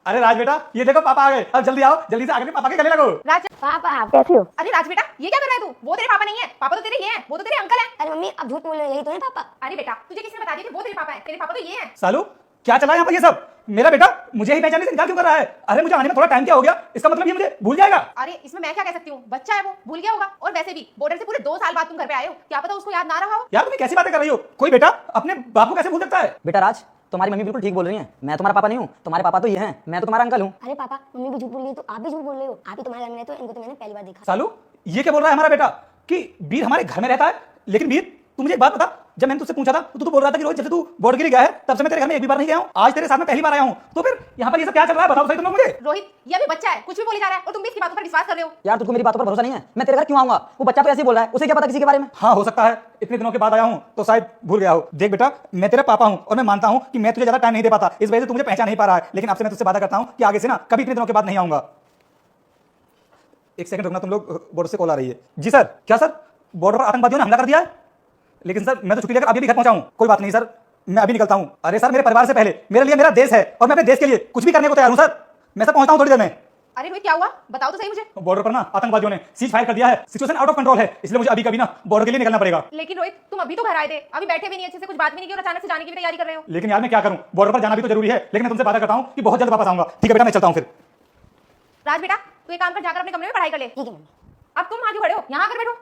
अरे राज बेटा, ये देखो पापा आ गए। अब जल्दी आओ, जल्दी से आकर पापा के गले लगो। राज, पापा आप कैसे हो? अरे राज बेटा, ये क्या कर रहा है तू? वो तेरे पापा नहीं है। पापा तो तेरे ये हैं, वो तो तेरे अंकल हैं। अरे मम्मी अब झूठ बोल रहे हो, यही तो है पापा। अरे बेटा, तुझे किसने बता दिया कि वो तेरे पापा है? तेरे पापा तो ये हैं। सालू क्या चला यहाँ पर ये सब? मेरा बेटा मुझे ही पहचानने से इनकार क्यों कर रहा है? अरे मुझे आने में थोड़ा टाइम क्या हो गया, इसका मतलब ये मुझे भूल जाएगा? अरे इसमें मैं क्या कह सकती हूँ, बच्चा है वो, भूल गया होगा। और वैसे भी बॉर्डर से पूरे 2 साल बाद तुम घर पे आए हो, क्या पता उसको याद ना रहा हो। यार तुम कैसी बातें कर रही हो? कोई बेटा अपने बाप को कैसे भूल सकता है? बेटा राज, तुम्हारी मम्मी बिल्कुल ठीक बोल रही है। मैं तुम्हारा पापा नहीं हूँ, तुम्हारे पापा तो ये हैं। मैं तो तुम्हारा अंकल हूँ। अरे पापा मम्मी भी झूठ बोल रही है तो आप भी झूठ बोल रहे हो। आप ही तुम्हारे घर में रहते हो, इनको तो मैंने पहली बार देखा। सालू ये क्या बोल रहा है हमारा बेटा कि वीर हमारे घर में रहता है? लेकिन वीर तू मुझे एक बात बता, जब मैंने तुझसे पूछा था तो तू बोल रहा था कि रोहित जब से तू बॉर्डर के लिए गया है तब से मैं तेरे घर में एक भी बार नहीं गया हूँ। आज तेरे साथ में पहली बार आया हूँ, तो फिर यहाँ पर ये सब क्या चल रहा है बताओ सही तुम लोग मुझे। रोहित, ये अभी बच्चा है, कुछ भी बोले जा रहा है और तुम भी इसकी बातों पर विश्वास कर रहे हो। यार तुझको मेरी बातों पर भरोसा नहीं है? मैं तेरे घर क्यों आऊंगा? वो बच्चा तो ऐसे ही बोल रहा है, उसे क्या पता किसी के बारे में। हाँ हो सकता है, इतने दिनों के बाद आया हूँ तो शायद भूल गया हो। देख बेटा, मैं तेरा पापा हूँ और मैं मानता हूँ कि मैं तुझे ज्यादा टाइम नहीं दे पाता, इस वजह से तू मुझे पहचान नहीं पा रहा है। लेकिन आपसे मैं तुझसे वादा करता हूँ कि आगे से ना कभी इतने दिनों के बाद नहीं आऊंगा। एक सेकंड रुकना, तुम लोग बॉर्डर से कॉल आ रही है। जी सर। क्या सर, बॉर्डर पर आतंकवादियों ने हमला कर दिया है? लेकिन सर मैं तो छुट्टी लेकर अभी भी घर पहुंचा हूं। कोई बात नहीं सर, मैं अभी निकलता हूं। अरे सर मेरे परिवार से पहले मेरे लिए मेरा देश है और मैं अपने देश के लिए कुछ भी करने को तैयार हूं सर। मैं सर पहुंचता हूं थोड़ी देर में। अरे रोहित, क्या हुआ? बताओ तो सही मुझे। बॉर्डर पर ना आतंकवादियों ने सीज फायर कर दिया है, सिचुएशन आउट ऑफ कंट्रोल है, इसलिए मुझे अभी कभी ना बॉर्डर के लिए निकलना पड़ेगा। लेकिन रोहित, तुम अभी तो घर आए थे, अभी बैठे भी नहीं अच्छे से, कुछ बात भी नहीं की और अचानक से जाने की भी तैयारी कर रहे हो। लेकिन यार मैं क्या करूं, बॉर्डर पर जाना भी तो जरूरी है। लेकिन मैं तुमसे वादा करता हूं कि बहुत जल्द वापस आऊंगा। ठीक है बेटा, मैं चलता हूं फिर। राज बेटा, तू एक काम कर, जाकर अपने कमरे में पढ़ाई कर ले। ठीक है मम्मी। अब तुम आगे खड़े हो, यहाँ आकर बैठो।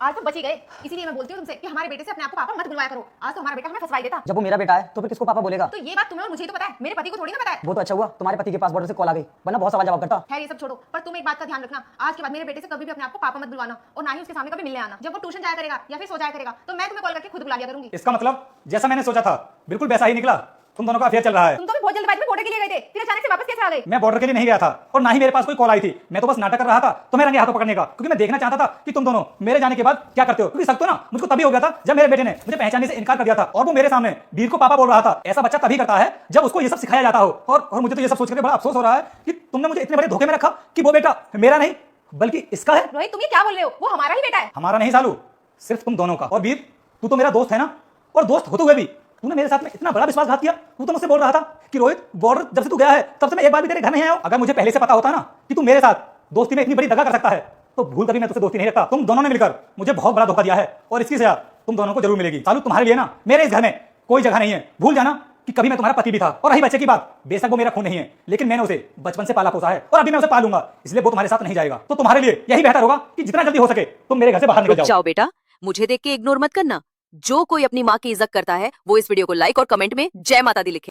आज तो बच ही गए, इसीलिए मैं बोलती हूँ तुमसे कि हमारे बेटे से अपने आप को पापा मत बुलवाया करो। आज तो हमारा बेटा हमें फंसवाई देता। जब वो मेरा बेटा है तो फिर किसको पापा बोलेगा? तो ये बात तुम्हें और मुझे ही तो पता है, मेरे पति को थोड़ी ना पता है। वो तो अच्छा हुआ तुम्हारे पति के पास बॉर्डर से कॉल आ गई, वरना बहुत सवाल जवाब करता। खैर ये सब छोड़ो, पर तुम एक बात का ध्यान रखना, आज के बाद मेरे बेटे से कभी भी अपने आप को पापा मत बुलवाना और ना ही उसके सामने कभी मिलने आना। जब वो ट्यूशन जाया करेगा या फिर सो जाया करेगा तो मैं तुम्हें कॉल करके खुद बुला लिया करूंगी। इसका मतलब जैसा मैंने सोचा था बिल्कुल वैसा ही निकला। तुम दोनों का अफेयर चल रहा है। तुम तो भी बहुत जल्दबाजी में बॉर्डर के लिए गए थे, फिर अचानक से वापस कैसे आ गए? मैं बॉर्डर के लिए नहीं गया था और ना ही मेरे पास कोई कॉल आई थी। मैं तो बस नाटक कर रहा था तुम्हें रंगे हाथों पकड़ने का, क्योंकि मैं देखना चाहता था कि तुम दोनों मेरे जाने के बाद क्या करते हो। क्योंकि शक तो ना मुझको तभी हो गया था जब मेरे बेटे ने मुझे पहचानने से इनकार कर दिया था और वो मेरे सामने वीर को पापा बोल रहा था। ऐसा बच्चा तभी करता है जब उसको ये सब सिखाया जाता हो। और मुझे तो ये सब सोच करके बड़ा अफसोस हो रहा है कि तुमने मुझे इतने बड़े धोखे में रखा कि वो बेटा मेरा नहीं बल्कि इसका है। रोहित, तुम ये क्या बोल रहे हो? वो हमारा ही बेटा है। हमारा नहीं सालू, सिर्फ तुम दोनों का। और वीर तू तो मेरा दोस्त है ना, और दोस्त होते हुए भी तूने मेरे साथ में इतना बड़ा विश्वासघात किया। तू तो मुझसे बोल रहा था कि रोहित बॉर्डर जब से तू गया है तब से मैं एक बार भी तेरे घर नहीं आया हूं। अगर मुझे पहले से पता होता ना कि तू मेरे साथ दोस्ती में इतनी बड़ी दगा कर सकता है तो भूल कभी मैं तुझसे दोस्ती नहीं रखता। तुम दोनों ने मिलकर मुझे बहुत बड़ा धोखा दिया है और इसकी सजा तुम दोनों को जरूर मिलेगी। सालू तुम्हारे लिए ना मेरे इस घर में कोई जगह नहीं है। भूल जाना कि कभी मैं तुम्हारा पति भी था। और रही बच्चे की बात, बेशक वो मेरा खून नहीं है लेकिन मैंने उसे बचपन से पाला पोसा है और अभी मैं उसे पालूंगा, इसलिए वो तुम्हारे साथ नहीं जाएगा। तो तुम्हारे लिए यही बेहतर होगा कि जितना जल्दी हो सके तुम मेरे घर से बाहर निकल जाओ। जाओ बेटा, मुझे देख के इग्नोर मत करना। जो कोई अपनी माँ की इज्जत करता है वो इस वीडियो को लाइक और कमेंट में जय माता दी लिखे।